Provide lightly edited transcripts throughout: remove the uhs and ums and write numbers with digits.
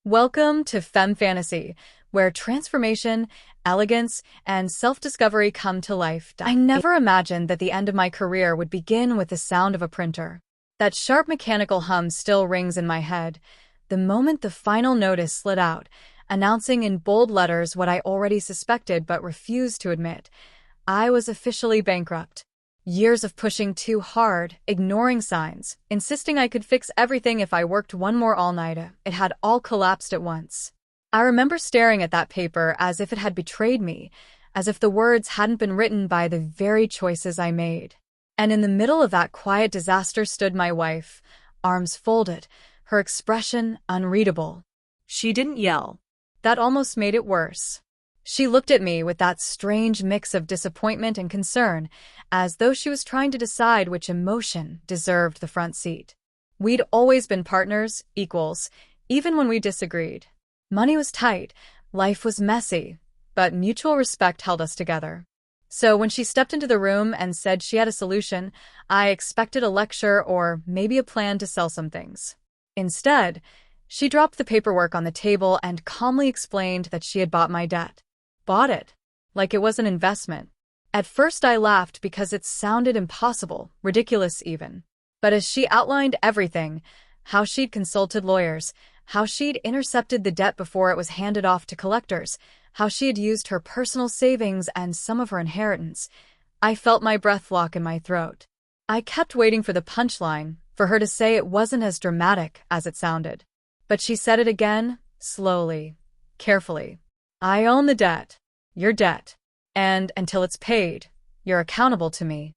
Welcome to Femme Fantasy, where transformation, elegance, and self-discovery come to life. I never imagined that the end of my career would begin with the sound of a printer. That sharp mechanical hum still rings in my head, the moment the final notice slid out, announcing in bold letters what I already suspected but refused to admit. I was officially bankrupt. Years of pushing too hard, ignoring signs, insisting I could fix everything if I worked one more all-nighter. It had all collapsed at once. I remember staring at that paper as if it had betrayed me, as if the words hadn't been written by the very choices I made. And in the middle of that quiet disaster stood my wife, arms folded, her expression unreadable. She didn't yell. That almost made it worse. She looked at me with that strange mix of disappointment and concern, as though she was trying to decide which emotion deserved the front seat. We'd always been partners, equals, even when we disagreed. Money was tight, life was messy, but mutual respect held us together. So when she stepped into the room and said she had a solution, I expected a lecture or maybe a plan to sell some things. Instead, she dropped the paperwork on the table and calmly explained that she had bought my debt. Bought it, like it was an investment. At first I laughed because it sounded impossible, ridiculous even. But as she outlined everything, how she'd consulted lawyers, how she'd intercepted the debt before it was handed off to collectors, how she had used her personal savings and some of her inheritance, I felt my breath lock in my throat. I kept waiting for the punchline, for her to say it wasn't as dramatic as it sounded. But she said it again, slowly, carefully. I own the debt, your debt, and until it's paid, you're accountable to me.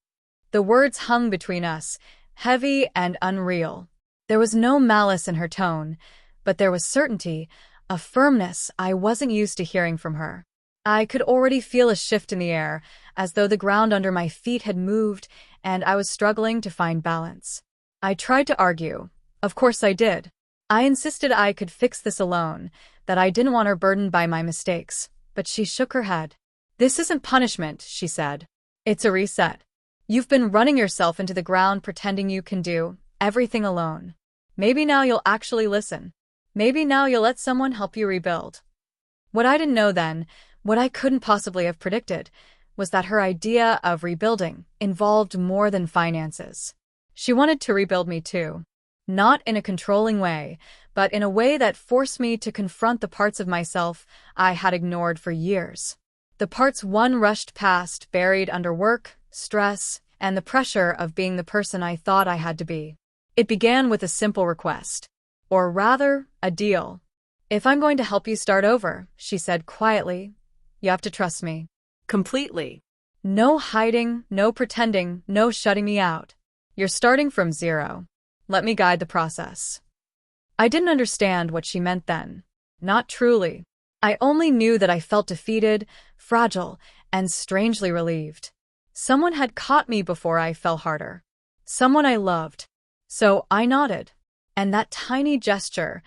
The words hung between us, heavy and unreal. There was no malice in her tone, but there was certainty, a firmness I wasn't used to hearing from her. I could already feel a shift in the air, as though the ground under my feet had moved and I was struggling to find balance. I tried to argue. Of course I did. I insisted I could fix this alone, that I didn't want her burdened by my mistakes, but she shook her head. This isn't punishment, she said. It's a reset. You've been running yourself into the ground pretending you can do everything alone. Maybe now you'll actually listen. Maybe now you'll let someone help you rebuild. What I didn't know then, what I couldn't possibly have predicted, was that her idea of rebuilding involved more than finances. She wanted to rebuild me too. Not in a controlling way, but in a way that forced me to confront the parts of myself I had ignored for years. The parts one rushed past, buried under work, stress, and the pressure of being the person I thought I had to be. It began with a simple request. Or rather, a deal. If I'm going to help you start over, she said quietly, you have to trust me. Completely. No hiding, no pretending, no shutting me out. You're starting from zero. Let me guide the process. I didn't understand what she meant then. Not truly. I only knew that I felt defeated, fragile, and strangely relieved. Someone had caught me before I fell harder. Someone I loved. So I nodded. And that tiny gesture,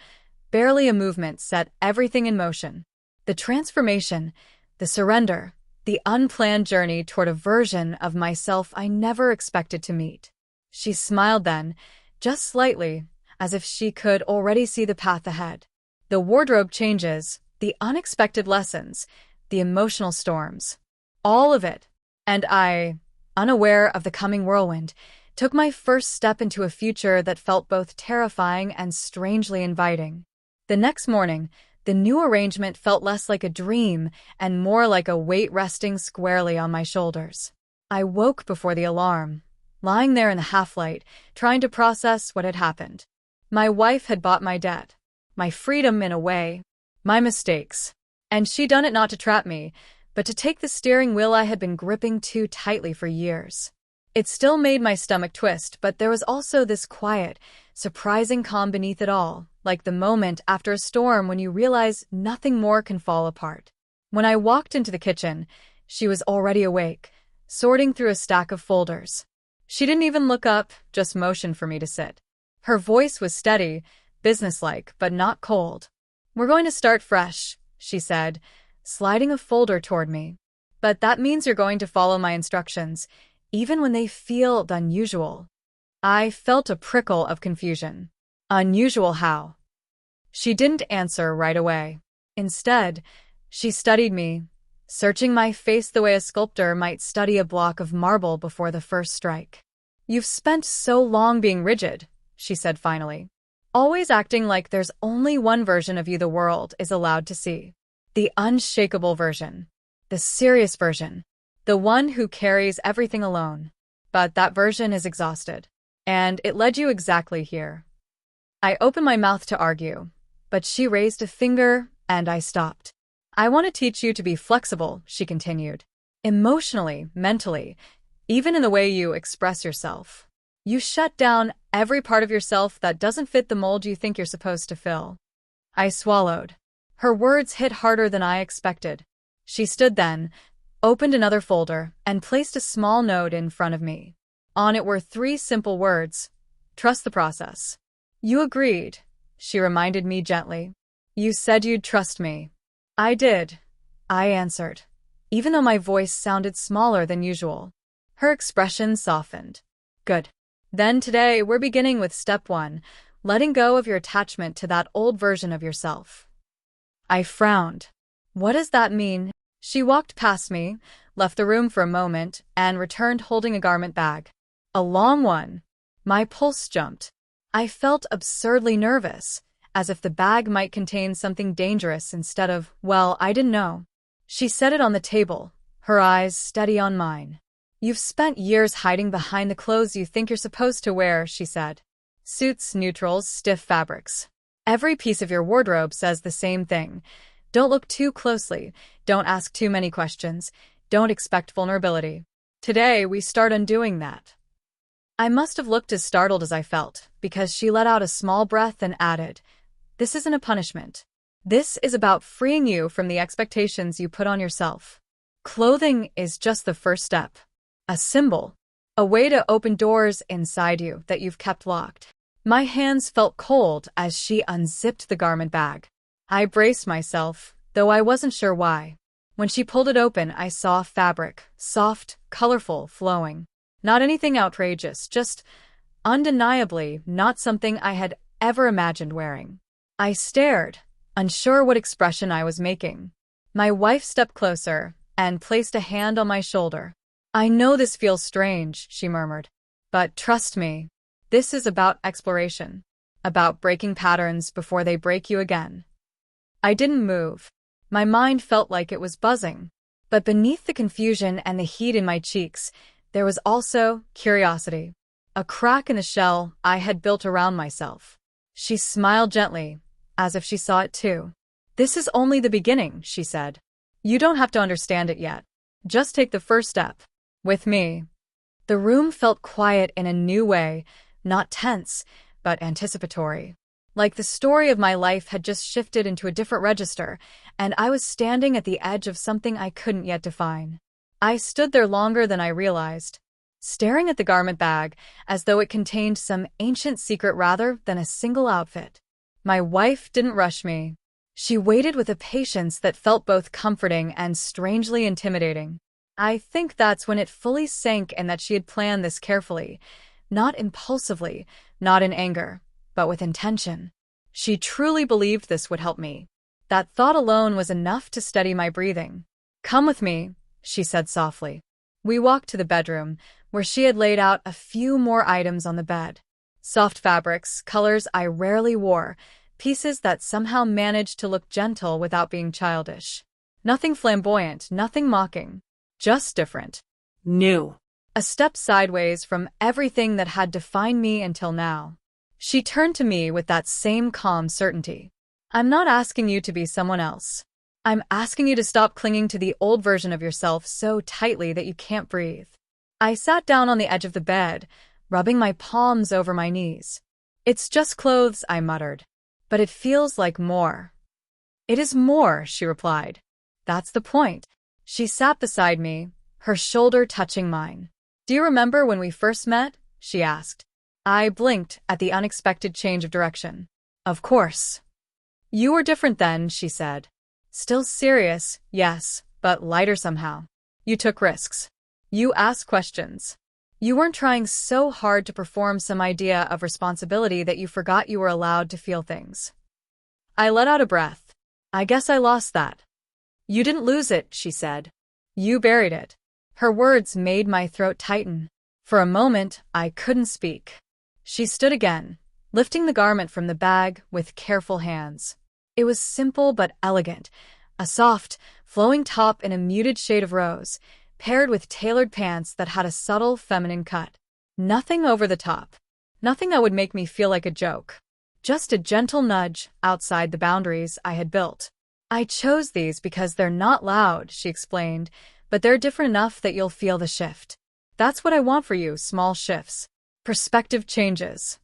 barely a movement, set everything in motion. The transformation, the surrender, the unplanned journey toward a version of myself I never expected to meet. She smiled then, just slightly, as if she could already see the path ahead. The wardrobe changes, the unexpected lessons, the emotional storms. All of it. And I, unaware of the coming whirlwind, took my first step into a future that felt both terrifying and strangely inviting. The next morning, the new arrangement felt less like a dream and more like a weight resting squarely on my shoulders. I woke before the alarm, lying there in the half-light, trying to process what had happened. My wife had bought my debt, my freedom in a way, my mistakes. And she'd done it not to trap me, but to take the steering wheel I had been gripping too tightly for years. It still made my stomach twist, but there was also this quiet, surprising calm beneath it all, like the moment after a storm when you realize nothing more can fall apart. When I walked into the kitchen, she was already awake, sorting through a stack of folders. She didn't even look up, just motioned for me to sit. Her voice was steady, businesslike, but not cold. We're going to start fresh, she said, sliding a folder toward me. But that means you're going to follow my instructions, even when they feel unusual. I felt a prickle of confusion. Unusual how? She didn't answer right away. Instead, she studied me, searching my face the way a sculptor might study a block of marble before the first strike. "You've spent so long being rigid," she said finally. "Always acting like there's only one version of you the world is allowed to see. The unshakable version. The serious version. The one who carries everything alone. But that version is exhausted. And it led you exactly here." I opened my mouth to argue, but she raised a finger and I stopped. "I want to teach you to be flexible," she continued. "Emotionally, mentally, even in the way you express yourself. You shut down every part of yourself that doesn't fit the mold you think you're supposed to fill." I swallowed. Her words hit harder than I expected. She stood then, opened another folder, and placed a small note in front of me. On it were 3 simple words: "Trust the process." "You agreed," she reminded me gently. "You said you'd trust me." "I did," I answered, even though my voice sounded smaller than usual. Her expression softened. "Good. Then today we're beginning with step 1, letting go of your attachment to that old version of yourself." I frowned. "What does that mean?" She walked past me, left the room for a moment, and returned holding a garment bag. A long one. My pulse jumped. I felt absurdly nervous, as if the bag might contain something dangerous instead of, well, I didn't know. She set it on the table, her eyes steady on mine. "You've spent years hiding behind the clothes you think you're supposed to wear," she said. "Suits, neutrals, stiff fabrics. Every piece of your wardrobe says the same thing. Don't look too closely, don't ask too many questions, don't expect vulnerability. Today, we start undoing that." I must have looked as startled as I felt, because she let out a small breath and added, "This isn't a punishment. This is about freeing you from the expectations you put on yourself. Clothing is just the first step. A symbol. A way to open doors inside you that you've kept locked." My hands felt cold as she unzipped the garment bag. I braced myself, though I wasn't sure why. When she pulled it open, I saw fabric, soft, colorful, flowing. Not anything outrageous, just undeniably not something I had ever imagined wearing. I stared, unsure what expression I was making. My wife stepped closer and placed a hand on my shoulder. "I know this feels strange," she murmured, "but trust me, this is about exploration, about breaking patterns before they break you again." I didn't move. My mind felt like it was buzzing. But beneath the confusion and the heat in my cheeks, there was also curiosity, a crack in the shell I had built around myself. She smiled gently, as if she saw it too. "This is only the beginning," she said. "You don't have to understand it yet. Just take the first step. With me." The room felt quiet in a new way, not tense, but anticipatory. Like the story of my life had just shifted into a different register, and I was standing at the edge of something I couldn't yet define. I stood there longer than I realized, staring at the garment bag as though it contained some ancient secret rather than a single outfit. My wife didn't rush me. She waited with a patience that felt both comforting and strangely intimidating. I think that's when it fully sank in that she had planned this carefully, not impulsively, not in anger, but with intention. She truly believed this would help me. That thought alone was enough to steady my breathing. "Come with me," she said softly. We walked to the bedroom, where she had laid out a few more items on the bed. Soft fabrics, colors I rarely wore, pieces that somehow managed to look gentle without being childish. Nothing flamboyant, nothing mocking. Just different. New. A step sideways from everything that had defined me until now. She turned to me with that same calm certainty. "I'm not asking you to be someone else. I'm asking you to stop clinging to the old version of yourself so tightly that you can't breathe." I sat down on the edge of the bed, rubbing my palms over my knees. "It's just clothes," I muttered. "But it feels like more." "It is more," she replied. "That's the point." She sat beside me, her shoulder touching mine. "Do you remember when we first met?" she asked. I blinked at the unexpected change of direction. "Of course." "You were different then," she said. "Still serious, yes, but lighter somehow. You took risks. You asked questions. You weren't trying so hard to perform some idea of responsibility that you forgot you were allowed to feel things." I let out a breath. I guess I lost that. You didn't lose it, she said. You buried it. Her words made my throat tighten. For a moment, I couldn't speak. She stood again, lifting the garment from the bag with careful hands. It was simple but elegant, a soft, flowing top in a muted shade of rose, paired with tailored pants that had a subtle feminine cut. Nothing over the top. Nothing that would make me feel like a joke. Just a gentle nudge outside the boundaries I had built. I chose these because they're not loud, she explained, but they're different enough that you'll feel the shift. That's what I want for you, small shifts. Perspective changes.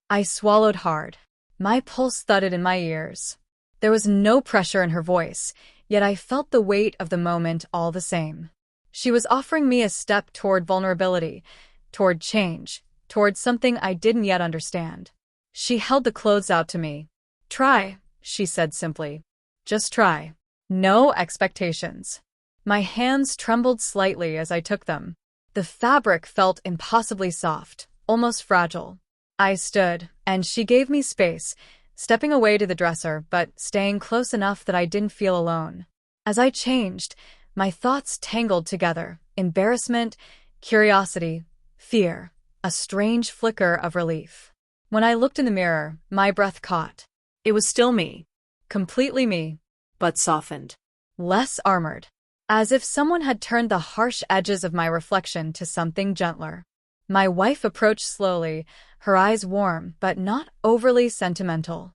I swallowed hard. My pulse thudded in my ears. There was no pressure in her voice, yet I felt the weight of the moment all the same. She was offering me a step toward vulnerability, toward change, toward something I didn't yet understand. She held the clothes out to me. Try, she said simply. Just try. No expectations. My hands trembled slightly as I took them. The fabric felt impossibly soft, almost fragile. I stood, and she gave me space, stepping away to the dresser, but staying close enough that I didn't feel alone. As I changed, my thoughts tangled together: embarrassment, curiosity, fear, a strange flicker of relief. When I looked in the mirror, my breath caught. It was still me. Completely me, but softened. Less armored. As if someone had turned the harsh edges of my reflection to something gentler. My wife approached slowly, her eyes warm but not overly sentimental.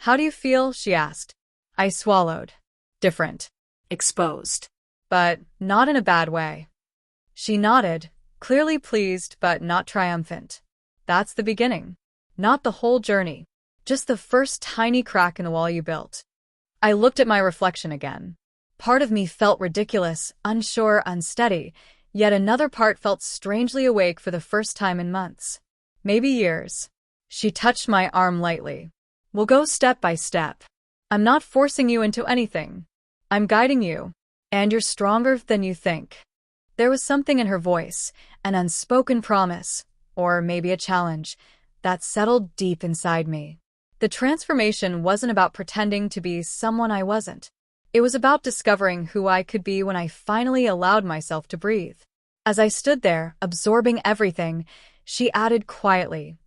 How do you feel? She asked. I swallowed. Different. Exposed. But not in a bad way. She nodded, clearly pleased but not triumphant. That's the beginning. Not the whole journey. Just the first tiny crack in the wall you built. I looked at my reflection again. Part of me felt ridiculous, unsure, unsteady, yet another part felt strangely awake for the first time in months. Maybe years. She touched my arm lightly. We'll go step by step. I'm not forcing you into anything. I'm guiding you. And you're stronger than you think. There was something in her voice, an unspoken promise, or maybe a challenge, that settled deep inside me. The transformation wasn't about pretending to be someone I wasn't. It was about discovering who I could be when I finally allowed myself to breathe. As I stood there, absorbing everything, she added quietly,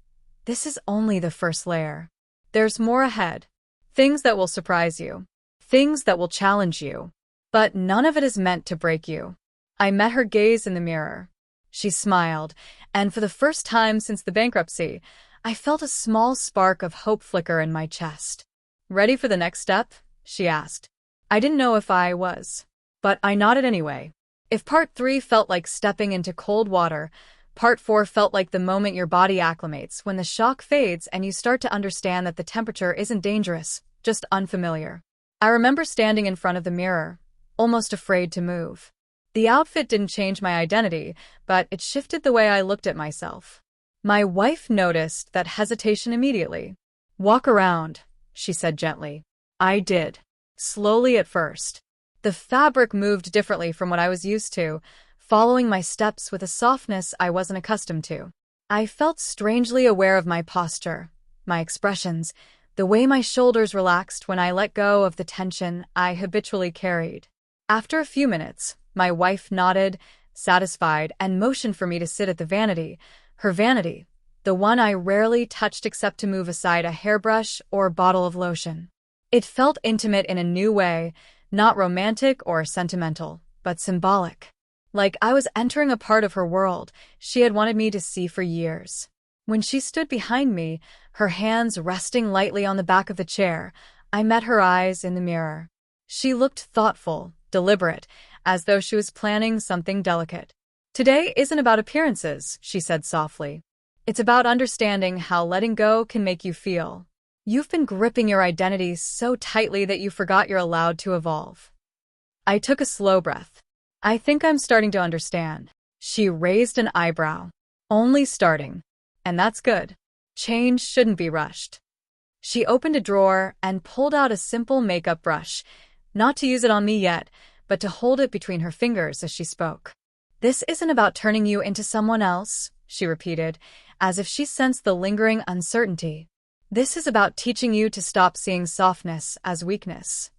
"This is only the first layer. There's more ahead. Things that will surprise you. Things that will challenge you. But none of it is meant to break you." I met her gaze in the mirror. She smiled, and for the first time since the bankruptcy, I felt a small spark of hope flicker in my chest. Ready for the next step? She asked. I didn't know if I was, but I nodded anyway. If part 3 felt like stepping into cold water, part 4 felt like the moment your body acclimates, when the shock fades and you start to understand that the temperature isn't dangerous, just unfamiliar. I remember standing in front of the mirror, almost afraid to move. The outfit didn't change my identity, but it shifted the way I looked at myself. My wife noticed that hesitation immediately. Walk around, she said gently. I did. Slowly at first. The fabric moved differently from what I was used to, following my steps with a softness I wasn't accustomed to. I felt strangely aware of my posture, my expressions, the way my shoulders relaxed when I let go of the tension I habitually carried. After a few minutes, my wife nodded, satisfied, and motioned for me to sit at the vanity, her vanity, the one I rarely touched except to move aside a hairbrush or bottle of lotion. It felt intimate in a new way, not romantic or sentimental, but symbolic. Like I was entering a part of her world she had wanted me to see for years. When she stood behind me, her hands resting lightly on the back of the chair, I met her eyes in the mirror. She looked thoughtful, deliberate, as though she was planning something delicate. Today isn't about appearances, she said softly. It's about understanding how letting go can make you feel. You've been gripping your identity so tightly that you forgot you're allowed to evolve. I took a slow breath. I think I'm starting to understand. She raised an eyebrow. Only starting. And that's good. Change shouldn't be rushed. She opened a drawer and pulled out a simple makeup brush, not to use it on me yet, but to hold it between her fingers as she spoke. This isn't about turning you into someone else, she repeated, as if she sensed the lingering uncertainty. This is about teaching you to stop seeing softness as weakness.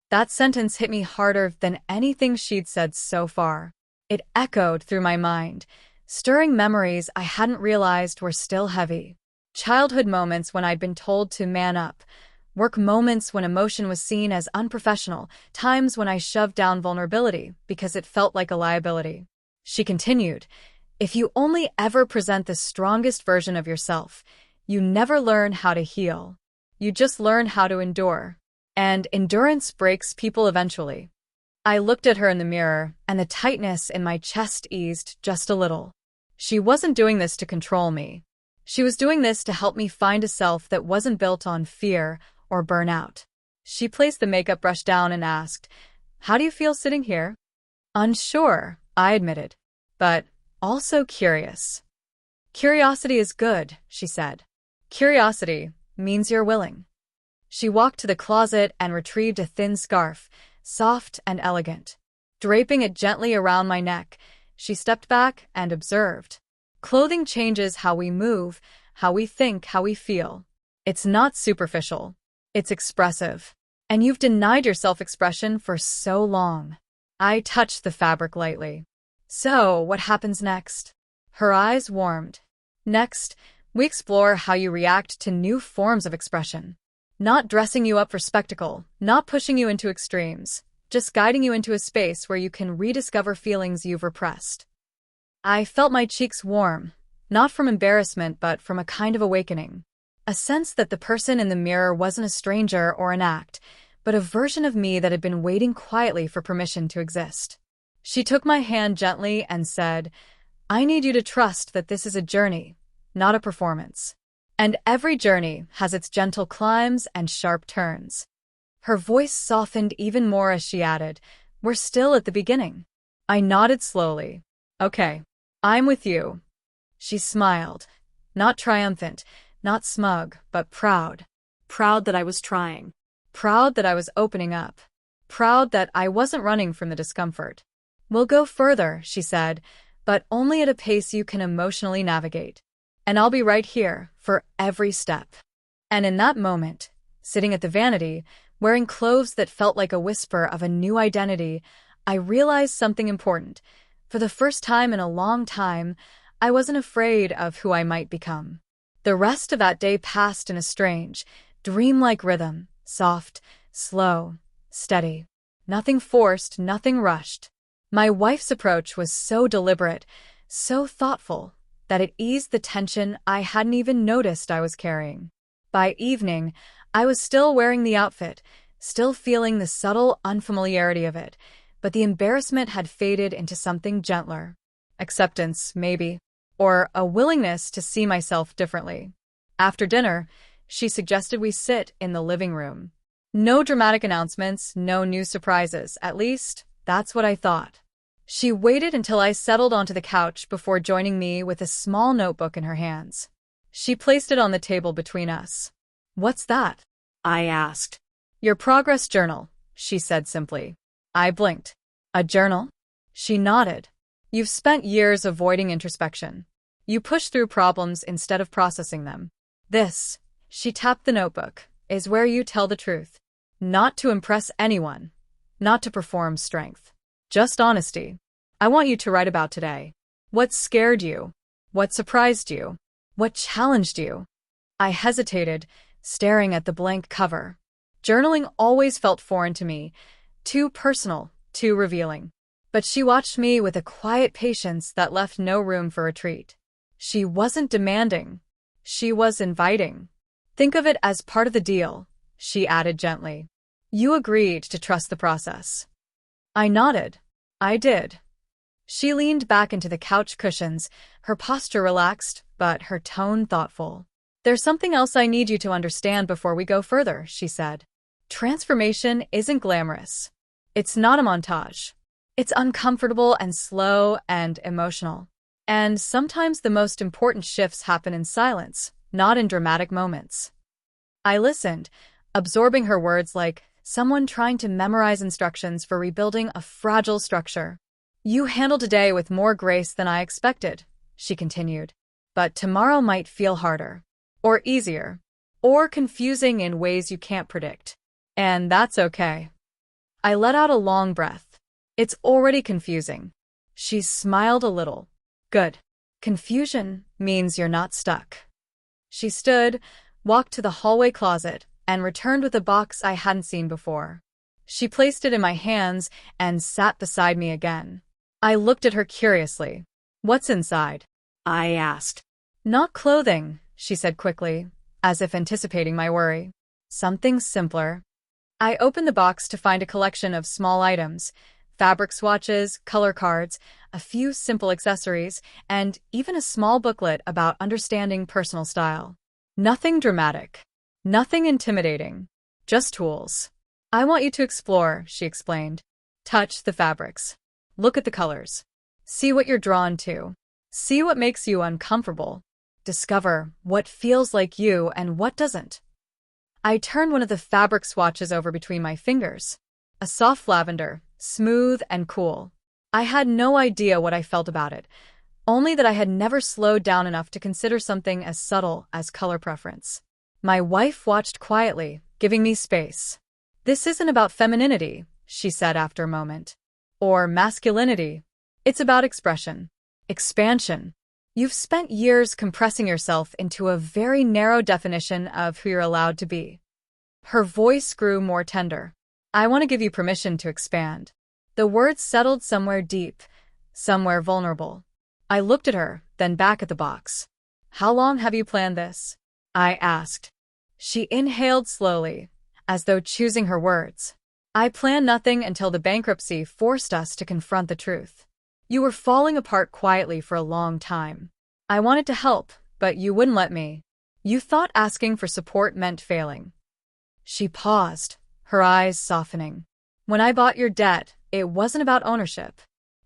That sentence hit me harder than anything she'd said so far. It echoed through my mind, stirring memories I hadn't realized were still heavy. Childhood moments when I'd been told to man up, work moments when emotion was seen as unprofessional, times when I shoved down vulnerability because it felt like a liability. She continued, "If you only ever present the strongest version of yourself, you never learn how to heal. You just learn how to endure. And endurance breaks people eventually." I looked at her in the mirror, and the tightness in my chest eased just a little. She wasn't doing this to control me. She was doing this to help me find a self that wasn't built on fear or burnout. She placed the makeup brush down and asked, "How do you feel sitting here?" "Unsure," I admitted, "but also curious." "Curiosity is good," she said. "Curiosity means you're willing." She walked to the closet and retrieved a thin scarf, soft and elegant. Draping it gently around my neck, she stepped back and observed. Clothing changes how we move, how we think, how we feel. It's not superficial. It's expressive. And you've denied yourself expression for so long. I touched the fabric lightly. "So, what happens next?" Her eyes warmed. "Next, we explore how you react to new forms of expression. Not dressing you up for spectacle, not pushing you into extremes, just guiding you into a space where you can rediscover feelings you've repressed." I felt my cheeks warm, not from embarrassment but from a kind of awakening. A sense that the person in the mirror wasn't a stranger or an act, but a version of me that had been waiting quietly for permission to exist. She took my hand gently and said, "I need you to trust that this is a journey, not a performance. And every journey has its gentle climbs and sharp turns." Her voice softened even more as she added, "We're still at the beginning." I nodded slowly. "Okay, I'm with you." She smiled, not triumphant, not smug, but proud. Proud that I was trying. Proud that I was opening up. Proud that I wasn't running from the discomfort. "We'll go further," she said, "but only at a pace you can emotionally navigate. And I'll be right here for every step." And in that moment, sitting at the vanity, wearing clothes that felt like a whisper of a new identity, I realized something important. For the first time in a long time, I wasn't afraid of who I might become. The rest of that day passed in a strange, dreamlike rhythm, soft, slow, steady. Nothing forced, nothing rushed. My wife's approach was so deliberate, so thoughtful, that it eased the tension I hadn't even noticed I was carrying. By evening, I was still wearing the outfit, still feeling the subtle unfamiliarity of it, but the embarrassment had faded into something gentler. Acceptance, maybe, or a willingness to see myself differently. After dinner, she suggested we sit in the living room. No dramatic announcements, no new surprises, at least, that's what I thought. She waited until I settled onto the couch before joining me with a small notebook in her hands. She placed it on the table between us. "What's that?" I asked. "Your progress journal," she said simply. I blinked. "A journal?" She nodded. "You've spent years avoiding introspection. You push through problems instead of processing them. This," she tapped the notebook, "is where you tell the truth. Not to impress anyone. Not to perform strength. Just honesty. I want you to write about today. What scared you? What surprised you? What challenged you?" I hesitated, staring at the blank cover. Journaling always felt foreign to me, too personal, too revealing. But she watched me with a quiet patience that left no room for retreat. She wasn't demanding. She was inviting. "Think of it as part of the deal," she added gently. "You agreed to trust the process." I nodded. I did. She leaned back into the couch cushions, her posture relaxed, but her tone thoughtful. "There's something else I need you to understand before we go further," she said. "Transformation isn't glamorous. It's not a montage. It's uncomfortable and slow and emotional. And sometimes the most important shifts happen in silence, not in dramatic moments." I listened, absorbing her words like someone trying to memorize instructions for rebuilding a fragile structure. "You handled today with more grace than I expected," she continued. "But tomorrow might feel harder. Or easier. or confusing in ways you can't predict. And that's okay. I let out a long breath. It's already confusing. She smiled a little. Good. Confusion means you're not stuck. She stood, walked to the hallway closet, and returned with a box I hadn't seen before. She placed it in my hands and sat beside me again. I looked at her curiously. What's inside? I asked. Not clothing, she said quickly, as if anticipating my worry. Something simpler. I opened the box to find a collection of small items, fabric swatches, color cards, a few simple accessories, and even a small booklet about understanding personal style. Nothing dramatic. Nothing intimidating. Just tools. I want you to explore, she explained. Touch the fabrics. Look at the colors. See what you're drawn to. See what makes you uncomfortable. Discover what feels like you and what doesn't. I turned one of the fabric swatches over between my fingers. A soft lavender, smooth and cool. I had no idea what I felt about it, only that I had never slowed down enough to consider something as subtle as color preference. My wife watched quietly, giving me space. This isn't about femininity, she said after a moment. Or masculinity. It's about expression. Expansion. You've spent years compressing yourself into a very narrow definition of who you're allowed to be. Her voice grew more tender. I want to give you permission to expand. The words settled somewhere deep, somewhere vulnerable. I looked at her, then back at the box. How long have you planned this? I asked. She inhaled slowly, as though choosing her words. I planned nothing until the bankruptcy forced us to confront the truth. You were falling apart quietly for a long time. I wanted to help, but you wouldn't let me. You thought asking for support meant failing. She paused, her eyes softening. When I bought your debt, it wasn't about ownership.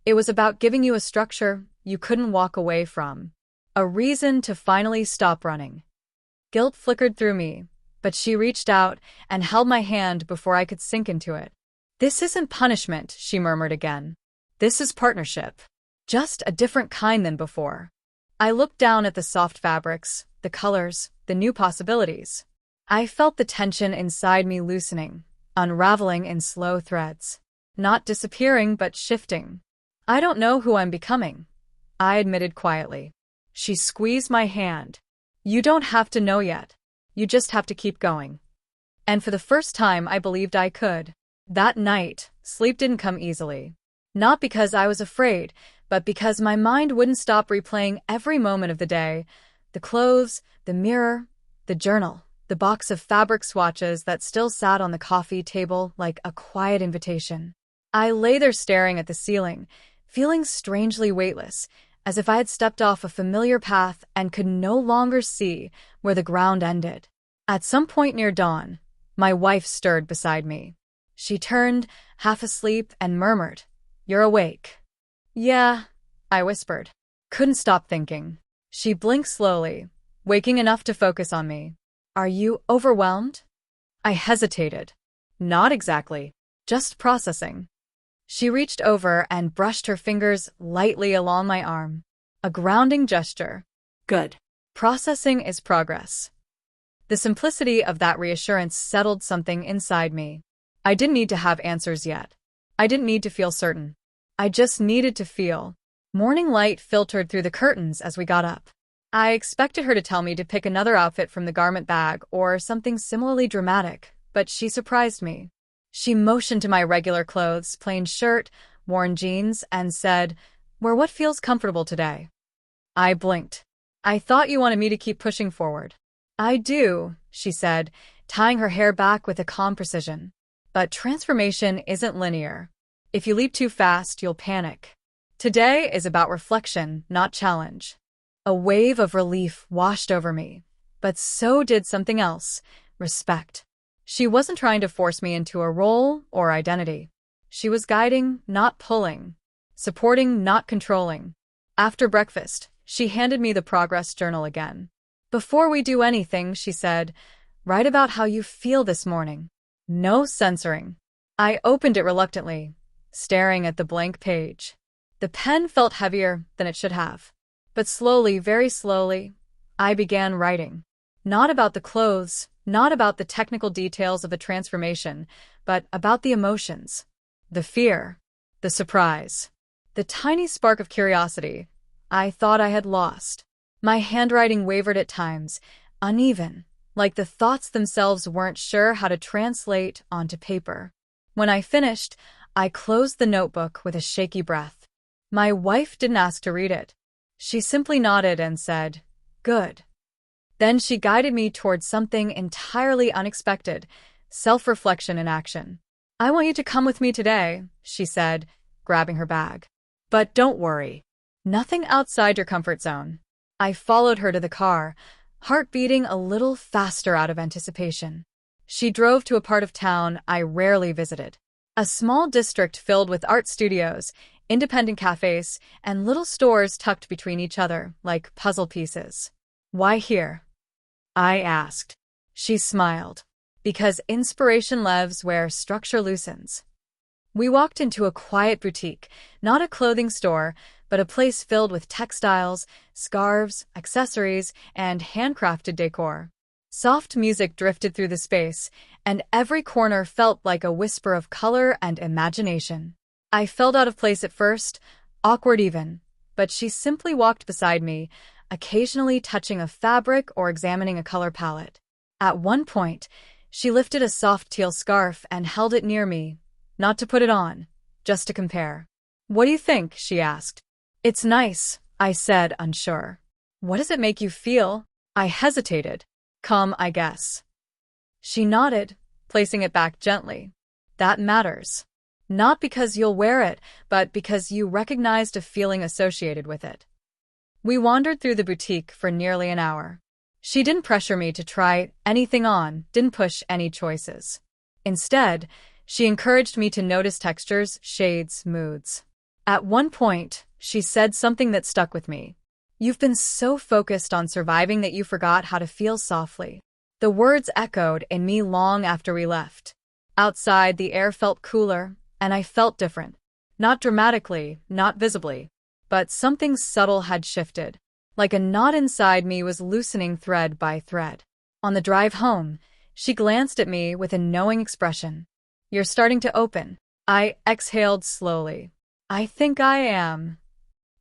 It was about giving you a structure you couldn't walk away from. A reason to finally stop running. Guilt flickered through me, but she reached out and held my hand before I could sink into it. This isn't punishment, she murmured again. This is partnership. Just a different kind than before. I looked down at the soft fabrics, the colors, the new possibilities. I felt the tension inside me loosening, unraveling in slow threads. Not disappearing, but shifting. I don't know who I'm becoming, I admitted quietly. She squeezed my hand. You don't have to know yet. You just have to keep going. And for the first time, I believed I could. That night, sleep didn't come easily. Not because I was afraid, but because my mind wouldn't stop replaying every moment of the day. The clothes, the mirror, the journal, the box of fabric swatches that still sat on the coffee table like a quiet invitation. I lay there staring at the ceiling, feeling strangely weightless, as if I had stepped off a familiar path and could no longer see where the ground ended. At some point near dawn, my wife stirred beside me. She turned, half asleep, and murmured, "You're awake." "Yeah," I whispered. Couldn't stop thinking. She blinked slowly, waking enough to focus on me. "Are you overwhelmed?" I hesitated. "Not exactly. Just processing." She reached over and brushed her fingers lightly along my arm. A grounding gesture. Good. Processing is progress. The simplicity of that reassurance settled something inside me. I didn't need to have answers yet. I didn't need to feel certain. I just needed to feel. Morning light filtered through the curtains as we got up. I expected her to tell me to pick another outfit from the garment bag or something similarly dramatic, but she surprised me. She motioned to my regular clothes, plain shirt, worn jeans, and said, "Wear what feels comfortable today." I blinked. "I thought you wanted me to keep pushing forward." "I do," she said, tying her hair back with a calm precision. "But transformation isn't linear. If you leap too fast, you'll panic. Today is about reflection, not challenge." A wave of relief washed over me, but so did something else, respect. She wasn't trying to force me into a role or identity. She was guiding, not pulling, supporting, not controlling. After breakfast, she handed me the progress journal again. "Before we do anything," she said, "write about how you feel this morning. No censoring." I opened it reluctantly, staring at the blank page. The pen felt heavier than it should have. But slowly, very slowly, I began writing. Not about the clothes, not about the technical details of the transformation, but about the emotions. The fear, the surprise, the tiny spark of curiosity I thought I had lost. My handwriting wavered at times, uneven, like the thoughts themselves weren't sure how to translate onto paper. When I finished, I closed the notebook with a shaky breath. My wife didn't ask to read it. She simply nodded and said, "Good." Then she guided me towards something entirely unexpected, self-reflection in action. "I want you to come with me today," she said, grabbing her bag. "But don't worry. Nothing outside your comfort zone." I followed her to the car, heart beating a little faster out of anticipation. She drove to a part of town I rarely visited. A small district filled with art studios, independent cafes, and little stores tucked between each other like puzzle pieces. "Why here?" I asked. She smiled. "Because inspiration lives where structure loosens." We walked into a quiet boutique, not a clothing store, but a place filled with textiles, scarves, accessories, and handcrafted decor. Soft music drifted through the space, and every corner felt like a whisper of color and imagination. I felt out of place at first, awkward even, but she simply walked beside me, occasionally touching a fabric or examining a color palette. At one point, she lifted a soft teal scarf and held it near me, not to put it on, just to compare. "What do you think?" she asked. "It's nice," I said, unsure. "What does it make you feel?" I hesitated. "Calm, I guess." She nodded, placing it back gently. "That matters. Not because you'll wear it, but because you recognized a feeling associated with it." We wandered through the boutique for nearly an hour. She didn't pressure me to try anything on, didn't push any choices. Instead, she encouraged me to notice textures, shades, moods. At one point, she said something that stuck with me. "You've been so focused on surviving that you forgot how to feel softly." The words echoed in me long after we left. Outside, the air felt cooler, and I felt different. Not dramatically, not visibly, but something subtle had shifted, like a knot inside me was loosening thread by thread. On the drive home, she glanced at me with a knowing expression. "You're starting to open." I exhaled slowly. "I think I am."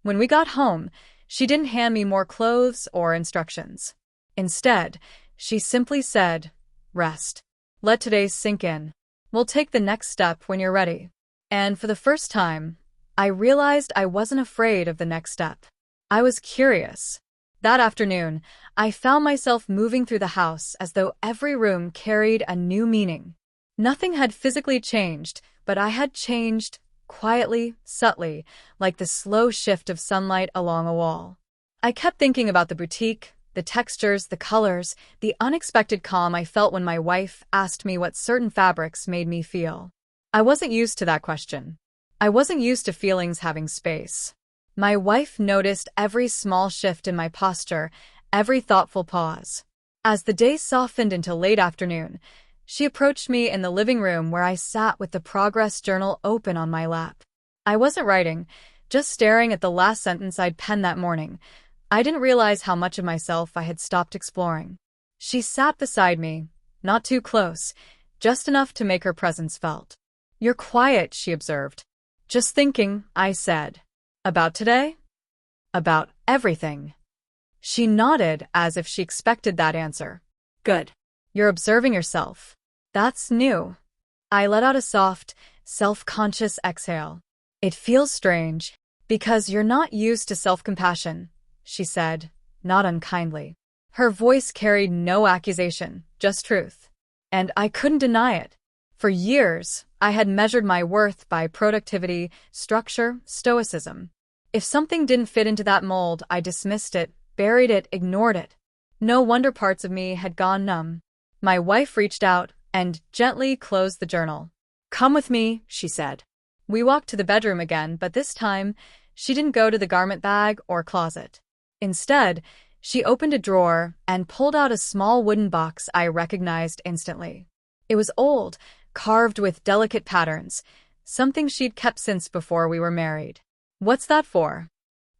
When we got home, she didn't hand me more clothes or instructions. Instead, she simply said, "Rest. Let today sink in. We'll take the next step when you're ready." And for the first time, I realized I wasn't afraid of the next step. I was curious. That afternoon, I found myself moving through the house as though every room carried a new meaning. Nothing had physically changed, but I had changed, quietly, subtly, like the slow shift of sunlight along a wall. I kept thinking about the boutique, the textures, the colors, the unexpected calm I felt when my wife asked me what certain fabrics made me feel. I wasn't used to that question. I wasn't used to feelings having space. My wife noticed every small shift in my posture, every thoughtful pause. As the day softened into late afternoon, she approached me in the living room where I sat with the progress journal open on my lap. I wasn't writing, just staring at the last sentence I'd penned that morning. I didn't realize how much of myself I had stopped exploring. She sat beside me, not too close, just enough to make her presence felt. "You're quiet," she observed. "Just thinking," I said. "About today?" "About everything." She nodded as if she expected that answer. "Good. You're observing yourself. That's new." I let out a soft, self-conscious exhale. "It feels strange, because you're not used to self-compassion," she said, not unkindly. Her voice carried no accusation, just truth. And I couldn't deny it. For years, I had measured my worth by productivity, structure, stoicism. If something didn't fit into that mold, I dismissed it, buried it, ignored it. No wonder parts of me had gone numb. My wife reached out and gently closed the journal. "Come with me," she said. We walked to the bedroom again, but this time, she didn't go to the garment bag or closet. Instead, she opened a drawer and pulled out a small wooden box I recognized instantly. It was old, carved with delicate patterns, something she'd kept since before we were married. "What's that for?"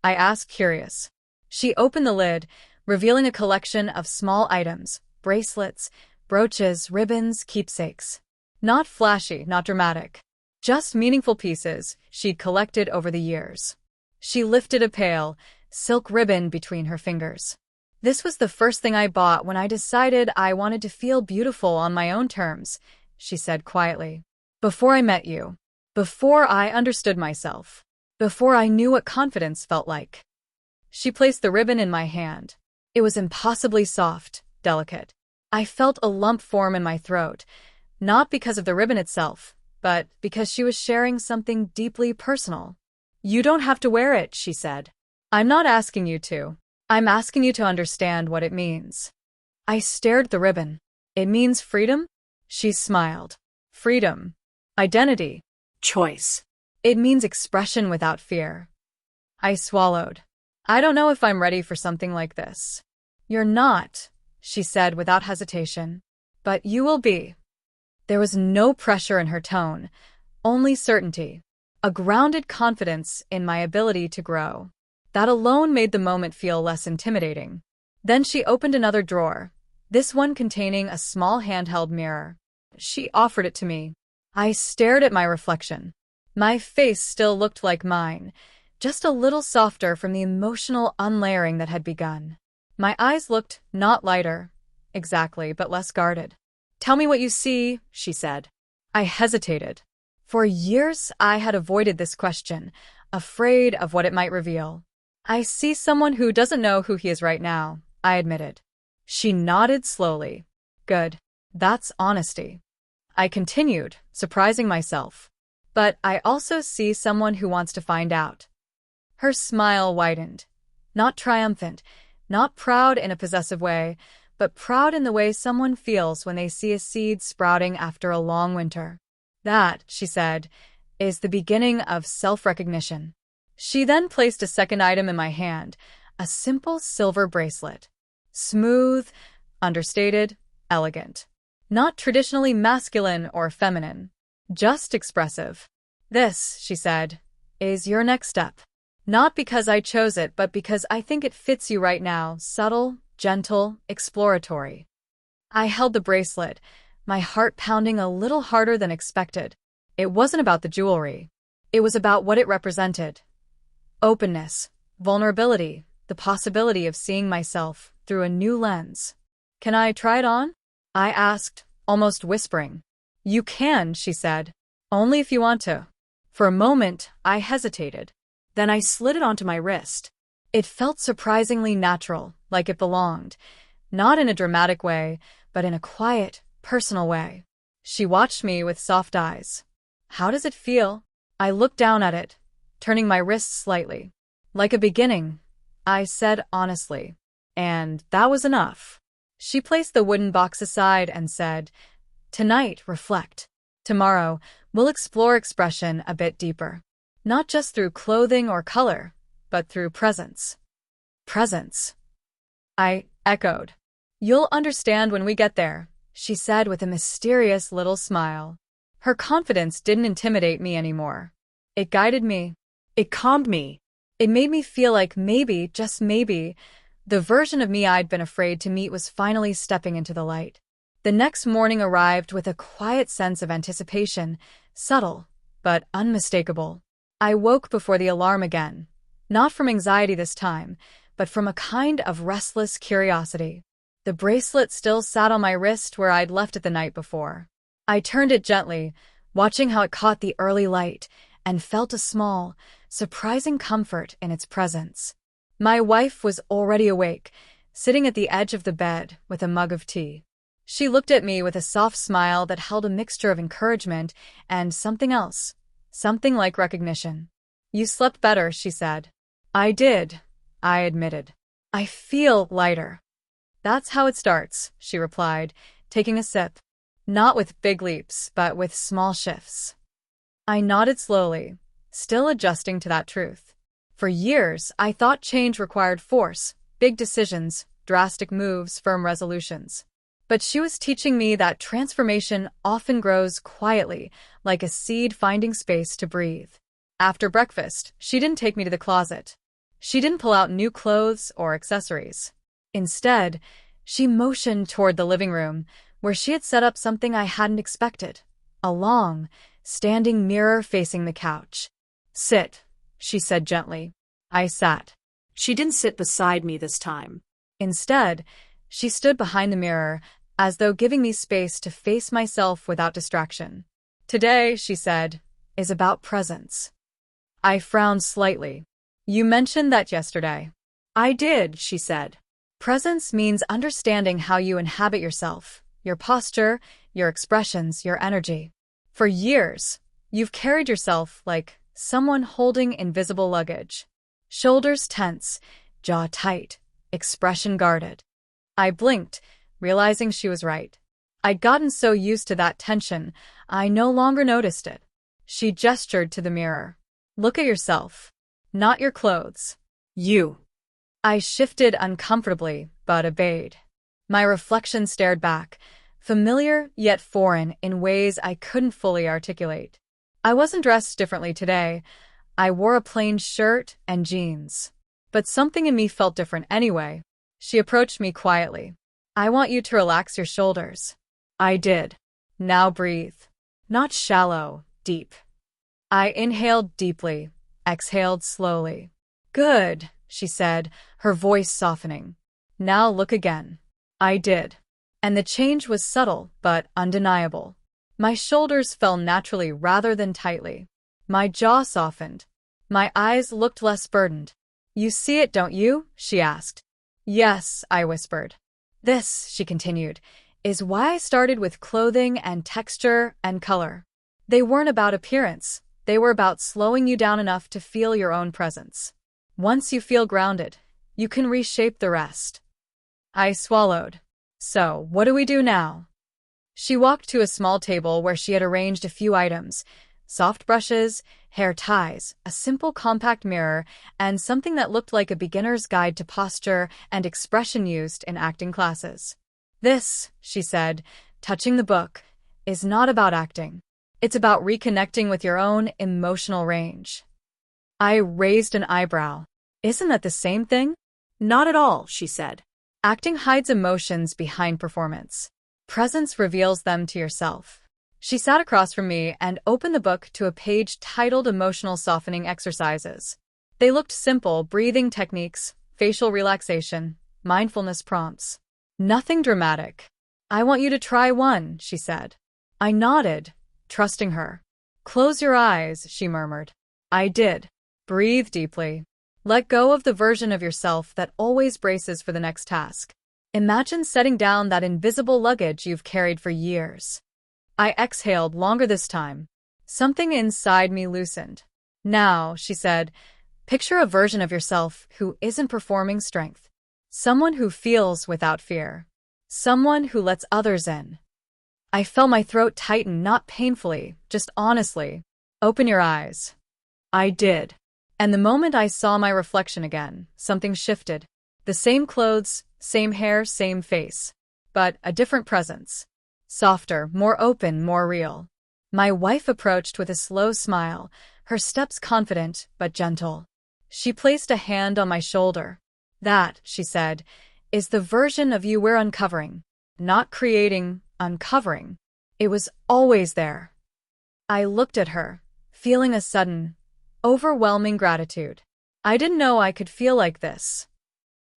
I asked, curious. She opened the lid, revealing a collection of small items, bracelets, brooches, ribbons, keepsakes. Not flashy, not dramatic. Just meaningful pieces she'd collected over the years. She lifted a pale, silk ribbon between her fingers. This was the first thing I bought when I decided I wanted to feel beautiful on my own terms, she said quietly. Before I met you. Before I understood myself. Before I knew what confidence felt like. She placed the ribbon in my hand. It was impossibly soft, delicate. I felt a lump form in my throat, not because of the ribbon itself, but because she was sharing something deeply personal. You don't have to wear it, she said. I'm not asking you to. I'm asking you to understand what it means. I stared at the ribbon. It means freedom? She smiled. Freedom. Identity. Choice. It means expression without fear. I swallowed. I don't know if I'm ready for something like this. You're not, she said without hesitation. But you will be. There was no pressure in her tone, only certainty. A grounded confidence in my ability to grow. That alone made the moment feel less intimidating. Then she opened another drawer, this one containing a small handheld mirror. She offered it to me. I stared at my reflection. My face still looked like mine, just a little softer from the emotional unlayering that had begun. My eyes looked not lighter, exactly, but less guarded. Tell me what you see, she said. I hesitated. For years, I had avoided this question, afraid of what it might reveal. I see someone who doesn't know who he is right now, I admitted. She nodded slowly. Good. That's honesty. I continued, surprising myself. But I also see someone who wants to find out. Her smile widened. Not triumphant, not proud in a possessive way, but proud in the way someone feels when they see a seed sprouting after a long winter. That, she said, is the beginning of self-recognition. She then placed a second item in my hand, a simple silver bracelet. Smooth, understated, elegant. Not traditionally masculine or feminine, just expressive. This, she said, is your next step. Not because I chose it, but because I think it fits you right now, subtle, gentle, exploratory. I held the bracelet, my heart pounding a little harder than expected. It wasn't about the jewelry. It was about what it represented. Openness, vulnerability, the possibility of seeing myself through a new lens. Can I try it on? I asked, almost whispering. You can, she said. Only if you want to. For a moment, I hesitated. Then I slid it onto my wrist. It felt surprisingly natural, like it belonged. Not in a dramatic way, but in a quiet, personal way. She watched me with soft eyes. How does it feel? I looked down at it, turning my wrist slightly. Like a beginning, I said honestly. And that was enough. She placed the wooden box aside and said, Tonight, reflect. Tomorrow, we'll explore expression a bit deeper. Not just through clothing or color, but through presence. Presence. I echoed. You'll understand when we get there, she said with a mysterious little smile. Her confidence didn't intimidate me anymore. It guided me. It calmed me. It made me feel like maybe, just maybe, the version of me I'd been afraid to meet was finally stepping into the light. The next morning arrived with a quiet sense of anticipation, subtle, but unmistakable. I woke before the alarm again, not from anxiety this time, but from a kind of restless curiosity. The bracelet still sat on my wrist where I'd left it the night before. I turned it gently, watching how it caught the early light, and felt a small, surprising comfort in its presence. My wife was already awake, sitting at the edge of the bed with a mug of tea. She looked at me with a soft smile that held a mixture of encouragement and something else, something like recognition. You slept better, she said. I did, I admitted. I feel lighter. That's how it starts, she replied, taking a sip. Not with big leaps, but with small shifts. I nodded slowly, still adjusting to that truth. For years, I thought change required force, big decisions, drastic moves, firm resolutions. But she was teaching me that transformation often grows quietly, like a seed finding space to breathe. After breakfast, she didn't take me to the closet. She didn't pull out new clothes or accessories. Instead, she motioned toward the living room, where she had set up something I hadn't expected. A long, standing mirror facing the couch. "Sit," she said gently. I sat. She didn't sit beside me this time. Instead, she stood behind the mirror, as though giving me space to face myself without distraction. "Today," she said, "is about presence." I frowned slightly. "You mentioned that yesterday." "I did," she said. Presence means understanding how you inhabit yourself, your posture, your expressions, your energy. For years, you've carried yourself like someone holding invisible luggage. Shoulders tense, jaw tight, expression guarded. I blinked, realizing she was right. I'd gotten so used to that tension, I no longer noticed it. She gestured to the mirror. "Look at yourself. Not your clothes. You." I shifted uncomfortably, but obeyed. My reflection stared back, familiar yet foreign in ways I couldn't fully articulate. I wasn't dressed differently today. I wore a plain shirt and jeans. But something in me felt different anyway. She approached me quietly. "I want you to relax your shoulders." I did. "Now breathe." Not shallow, deep. I inhaled deeply, exhaled slowly. "Good," she said, her voice softening. "Now look again." I did. And the change was subtle but undeniable. My shoulders fell naturally rather than tightly. My jaw softened. My eyes looked less burdened. "You see it, don't you?" she asked. "Yes," I whispered. "This," she continued, "is why I started with clothing and texture and color. They weren't about appearance. They were about slowing you down enough to feel your own presence. Once you feel grounded, you can reshape the rest." I swallowed. "So, what do we do now?" She walked to a small table where she had arranged a few items: soft brushes, hair ties, a simple compact mirror, and something that looked like a beginner's guide to posture and expression used in acting classes. "This," she said, touching the book, "is not about acting. It's about reconnecting with your own emotional range." I raised an eyebrow. "Isn't that the same thing?" "Not at all," she said. Acting hides emotions behind performance. Presence reveals them to yourself. She sat across from me and opened the book to a page titled Emotional Softening Exercises. They looked simple: breathing techniques, facial relaxation, mindfulness prompts. Nothing dramatic. "I want you to try one," she said. I nodded, trusting her. "Close your eyes," she murmured. I did. "Breathe deeply. Let go of the version of yourself that always braces for the next task. Imagine setting down that invisible luggage you've carried for years." I exhaled longer this time. Something inside me loosened. "Now," she said, "picture a version of yourself who isn't performing strength. Someone who feels without fear. Someone who lets others in." I felt my throat tighten, not painfully, just honestly. "Open your eyes." I did. And the moment I saw my reflection again, something shifted. The same clothes, same hair, same face. But a different presence. Softer, more open, more real. My wife approached with a slow smile, her steps confident but gentle. She placed a hand on my shoulder. "That," she said, "is the version of you we're uncovering. Not creating, uncovering. It was always there." I looked at her, feeling a sudden, overwhelming gratitude. I didn't know I could feel like this.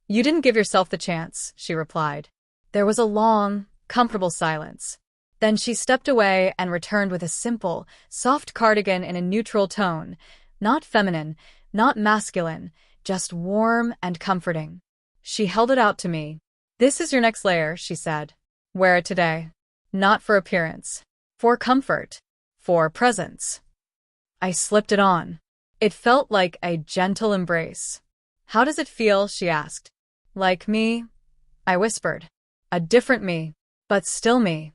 "You didn't give yourself the chance," she replied. There was a long, comfortable silence. Then she stepped away and returned with a simple, soft cardigan in a neutral tone. Not feminine, not masculine, just warm and comforting. She held it out to me. "This is your next layer," she said. "Wear it today. Not for appearance. For comfort. For presence." I slipped it on. It felt like a gentle embrace. "How does it feel?" she asked. "Like me?" I whispered. "A different me, but still me."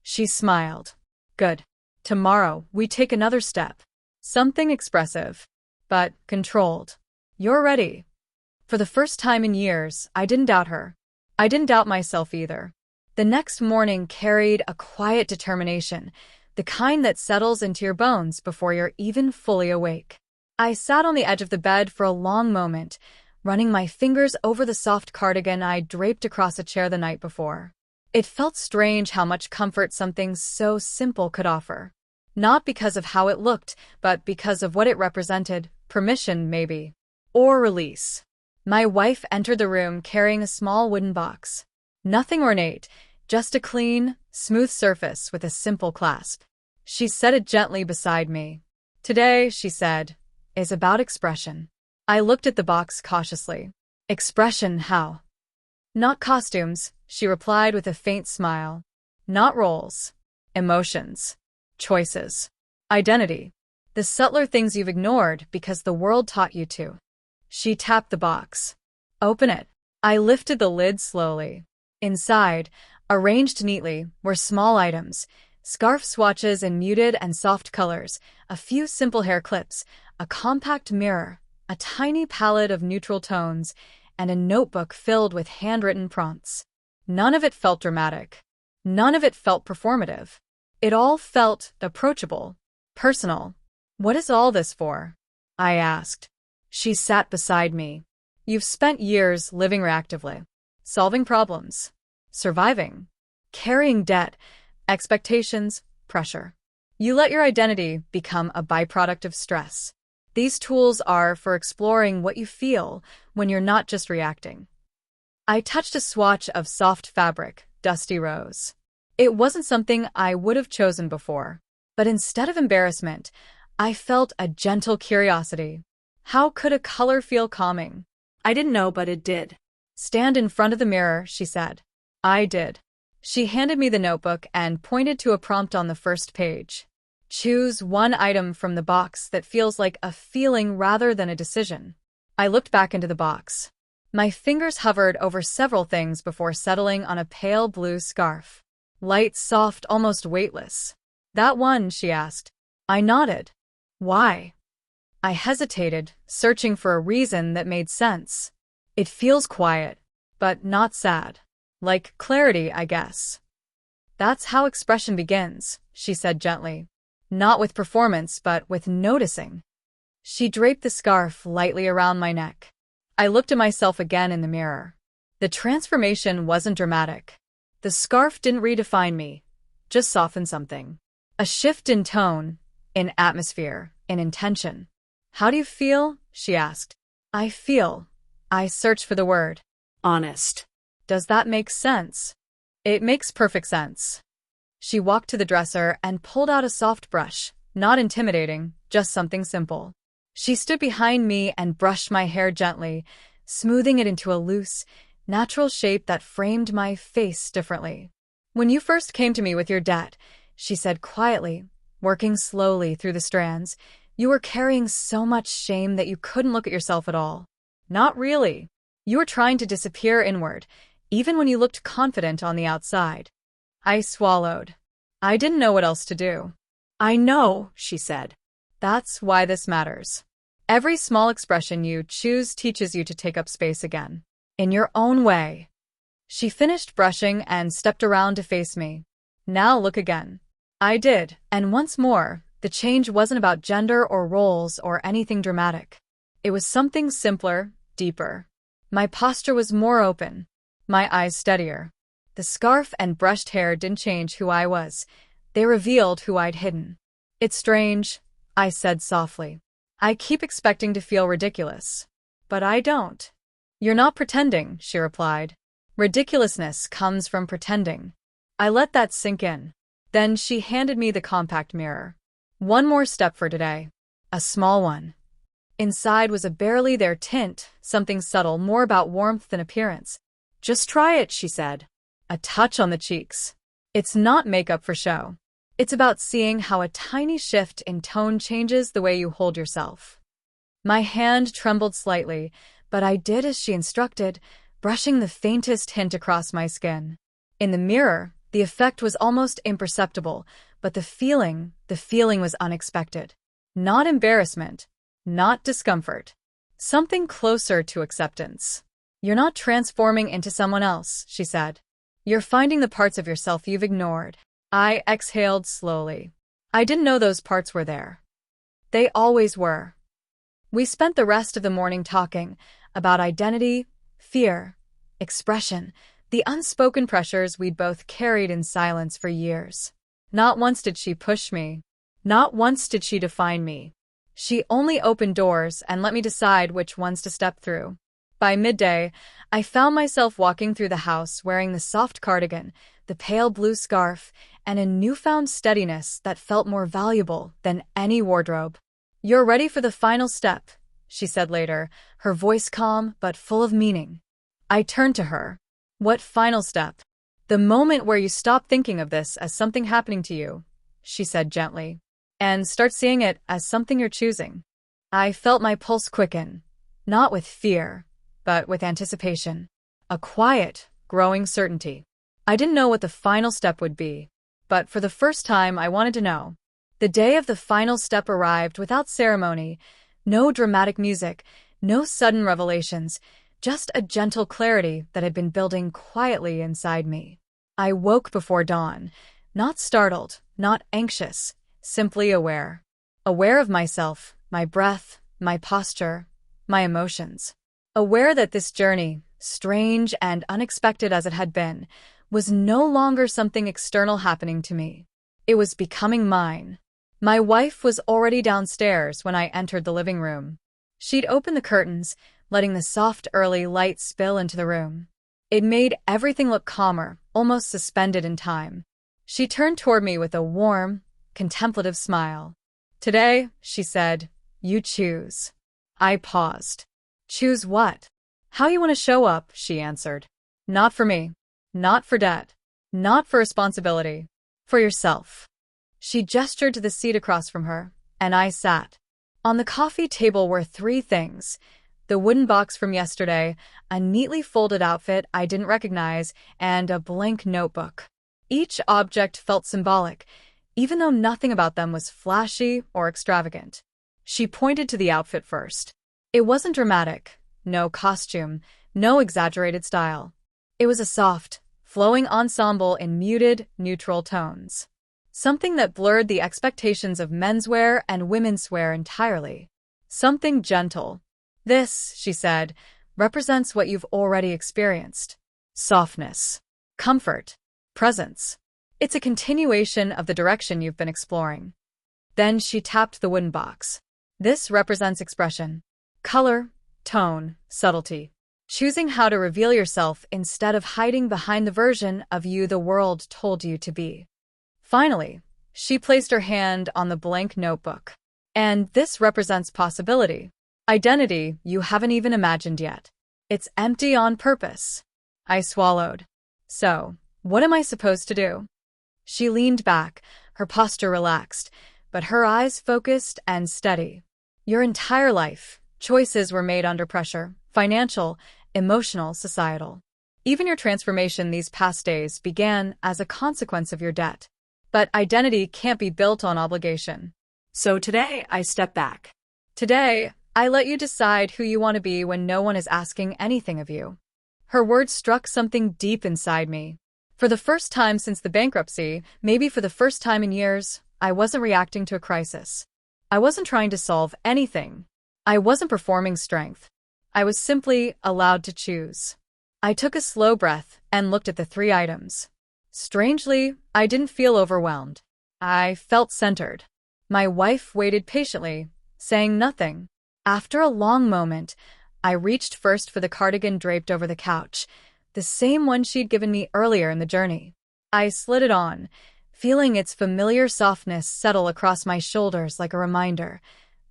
She smiled. "Good. Tomorrow, we take another step. Something expressive, but controlled. You're ready." For the first time in years, I didn't doubt her. I didn't doubt myself either. The next morning carried a quiet determination, the kind that settles into your bones before you're even fully awake. I sat on the edge of the bed for a long moment, running my fingers over the soft cardigan I draped across a chair the night before. It felt strange how much comfort something so simple could offer. Not because of how it looked, but because of what it represented. Permission, maybe. Or release. My wife entered the room carrying a small wooden box. Nothing ornate, just a clean, smooth surface with a simple clasp. She set it gently beside me. Today, she said, is about expression. I looked at the box cautiously. Expression, how? Not costumes, she replied with a faint smile. Not roles. Emotions. Choices. Identity. The subtler things you've ignored because the world taught you to. She tapped the box. Open it. I lifted the lid slowly. Inside, arranged neatly, were small items. Scarf swatches in muted and soft colors, a few simple hair clips, a compact mirror, a tiny palette of neutral tones, and a notebook filled with handwritten prompts. None of it felt dramatic. None of it felt performative. It all felt approachable, personal. What is all this for? I asked. She sat beside me. You've spent years living reactively, solving problems, surviving, carrying debt, expectations, pressure. You let your identity become a byproduct of stress. These tools are for exploring what you feel when you're not just reacting. I touched a swatch of soft fabric, dusty rose. It wasn't something I would have chosen before, but instead of embarrassment, I felt a gentle curiosity. How could a color feel calming? I didn't know, but it did. Stand in front of the mirror, she said. I did. She handed me the notebook and pointed to a prompt on the first page. Choose one item from the box that feels like a feeling rather than a decision. I looked back into the box. My fingers hovered over several things before settling on a pale blue scarf. Light, soft, almost weightless. That one, she asked. I nodded. Why? I hesitated, searching for a reason that made sense. It feels quiet, but not sad. Like clarity, I guess. That's how expression begins, she said gently. Not with performance, but with noticing. She draped the scarf lightly around my neck. I looked at myself again in the mirror. The transformation wasn't dramatic. The scarf didn't redefine me, just softened something. A shift in tone, in atmosphere, in intention. How do you feel? She asked. I feel. I searched for the word. Honest. Does that make sense? It makes perfect sense. She walked to the dresser and pulled out a soft brush, not intimidating, just something simple. She stood behind me and brushed my hair gently, smoothing it into a loose, natural shape that framed my face differently. When you first came to me with your debt, she said quietly, working slowly through the strands, you were carrying so much shame that you couldn't look at yourself at all. Not really. You were trying to disappear inward, even when you looked confident on the outside. I swallowed. I didn't know what else to do. I know, she said. That's why this matters. Every small expression you choose teaches you to take up space again. In your own way. She finished brushing and stepped around to face me. Now look again. I did, and once more, the change wasn't about gender or roles or anything dramatic. It was something simpler, deeper. My posture was more open, my eyes steadier. The scarf and brushed hair didn't change who I was. They revealed who I'd hidden. It's strange, I said softly. I keep expecting to feel ridiculous. But I don't. You're not pretending, she replied. Ridiculousness comes from pretending. I let that sink in. Then she handed me the compact mirror. One more step for today. A small one. Inside was a barely there tint, something subtle, more about warmth than appearance. Just try it, she said. A touch on the cheeks. It's not makeup for show. It's about seeing how a tiny shift in tone changes the way you hold yourself. My hand trembled slightly, but I did as she instructed, brushing the faintest hint across my skin. In the mirror, the effect was almost imperceptible, but the feeling was unexpected. Not embarrassment, not discomfort. Something closer to acceptance. You're not transforming into someone else, she said. You're finding the parts of yourself you've ignored. I exhaled slowly. I didn't know those parts were there. They always were. We spent the rest of the morning talking, about identity, fear, expression, the unspoken pressures we'd both carried in silence for years. Not once did she push me. Not once did she define me. She only opened doors and let me decide which ones to step through. By midday, I found myself walking through the house wearing the soft cardigan, the pale blue scarf, and a newfound steadiness that felt more valuable than any wardrobe. "You're ready for the final step," she said later, her voice calm but full of meaning. I turned to her. "What final step?" "The moment where you stop thinking of this as something happening to you," she said gently, "and start seeing it as something you're choosing." I felt my pulse quicken, not with fear, but with anticipation. A quiet, growing certainty. I didn't know what the final step would be, but for the first time I wanted to know. The day of the final step arrived without ceremony, no dramatic music, no sudden revelations, just a gentle clarity that had been building quietly inside me. I woke before dawn, not startled, not anxious, simply aware. Aware of myself, my breath, my posture, my emotions. Aware that this journey, strange and unexpected as it had been, was no longer something external happening to me. It was becoming mine. My wife was already downstairs when I entered the living room. She'd opened the curtains, letting the soft early light spill into the room. It made everything look calmer, almost suspended in time. She turned toward me with a warm, contemplative smile. "Today," she said, "you choose." I paused. "Choose what?" "How you want to show up," she answered. "Not for me. Not for debt. Not for responsibility. For yourself." She gestured to the seat across from her, and I sat. On the coffee table were three things: the wooden box from yesterday, a neatly folded outfit I didn't recognize, and a blank notebook. Each object felt symbolic, even though nothing about them was flashy or extravagant. She pointed to the outfit first. It wasn't dramatic, no costume, no exaggerated style. It was a soft, flowing ensemble in muted, neutral tones. Something that blurred the expectations of menswear and womenswear entirely. Something gentle. "This," she said, "represents what you've already experienced. Softness, comfort, presence. It's a continuation of the direction you've been exploring." Then she tapped the wooden box. "This represents expression. Color, tone, subtlety. Choosing how to reveal yourself instead of hiding behind the version of you the world told you to be." Finally, she placed her hand on the blank notebook. "And this represents possibility. Identity you haven't even imagined yet. It's empty on purpose." I swallowed. "So, what am I supposed to do?" She leaned back, her posture relaxed, but her eyes focused and steady. "Your entire life, choices were made under pressure, financial, emotional, societal. Even your transformation these past days began as a consequence of your debt. But identity can't be built on obligation. So today, I step back. Today, I let you decide who you want to be when no one is asking anything of you." Her words struck something deep inside me. For the first time since the bankruptcy, maybe for the first time in years, I wasn't reacting to a crisis. I wasn't trying to solve anything. I wasn't performing strength. I was simply allowed to choose. I took a slow breath and looked at the three items. Strangely, I didn't feel overwhelmed. I felt centered. My wife waited patiently, saying nothing. After a long moment, I reached first for the cardigan draped over the couch, the same one she'd given me earlier in the journey. I slid it on, feeling its familiar softness settle across my shoulders like a reminder.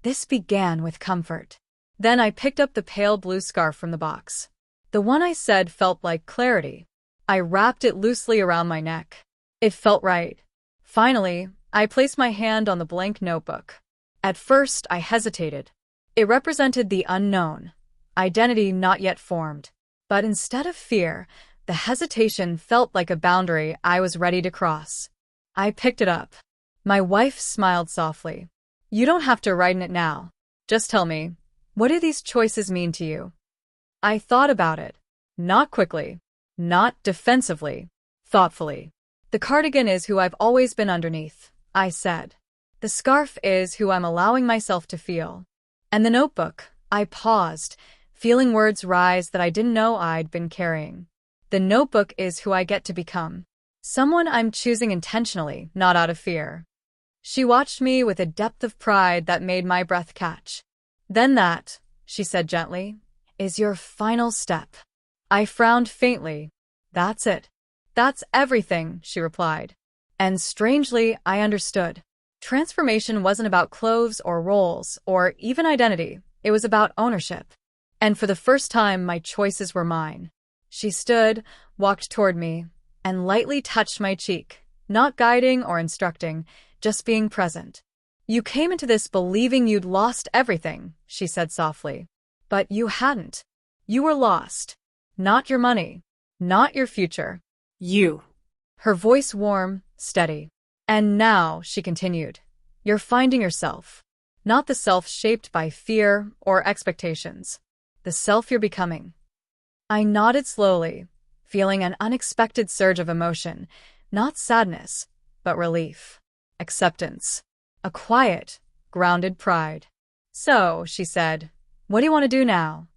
This began with comfort. Then I picked up the pale blue scarf from the box. The one I said felt like clarity. I wrapped it loosely around my neck. It felt right. Finally, I placed my hand on the blank notebook. At first, I hesitated. It represented the unknown, identity not yet formed. But instead of fear, the hesitation felt like a boundary I was ready to cross. I picked it up. My wife smiled softly. "You don't have to write in it now. Just tell me, what do these choices mean to you?" I thought about it. Not quickly. Not defensively. Thoughtfully. "The cardigan is who I've always been underneath," I said. "The scarf is who I'm allowing myself to feel. And the notebook," I paused, feeling words rise that I didn't know I'd been carrying. The notebook is who I get to become. Someone I'm choosing intentionally, not out of fear. She watched me with a depth of pride that made my breath catch. Then that, she said gently, is your final step. I frowned faintly. That's it. That's everything, she replied. And strangely, I understood. Transformation wasn't about clothes or roles or even identity. It was about ownership. And for the first time, my choices were mine. She stood, walked toward me, and lightly touched my cheek, not guiding or instructing, just being present. You came into this believing you'd lost everything, she said softly. But you hadn't. You were lost. Not your money. Not your future. You. Her voice warm, steady. And now, she continued, you're finding yourself. Not the self shaped by fear or expectations. The self you're becoming. I nodded slowly, feeling an unexpected surge of emotion, not sadness, but relief, acceptance, a quiet, grounded pride. So, she said, what do you want to do now?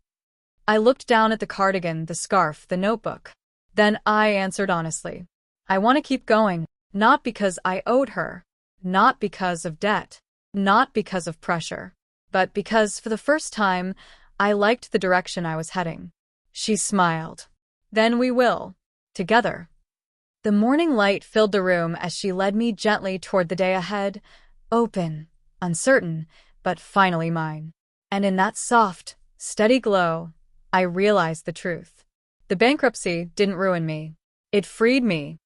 I looked down at the cardigan, the scarf, the notebook. Then I answered honestly. I want to keep going, not because I owed her, not because of debt, not because of pressure, but because for the first time, I liked the direction I was heading. She smiled. Then we will. Together. The morning light filled the room as she led me gently toward the day ahead, open, uncertain, but finally mine. And in that soft, steady glow, I realized the truth. The bankruptcy didn't ruin me. It freed me.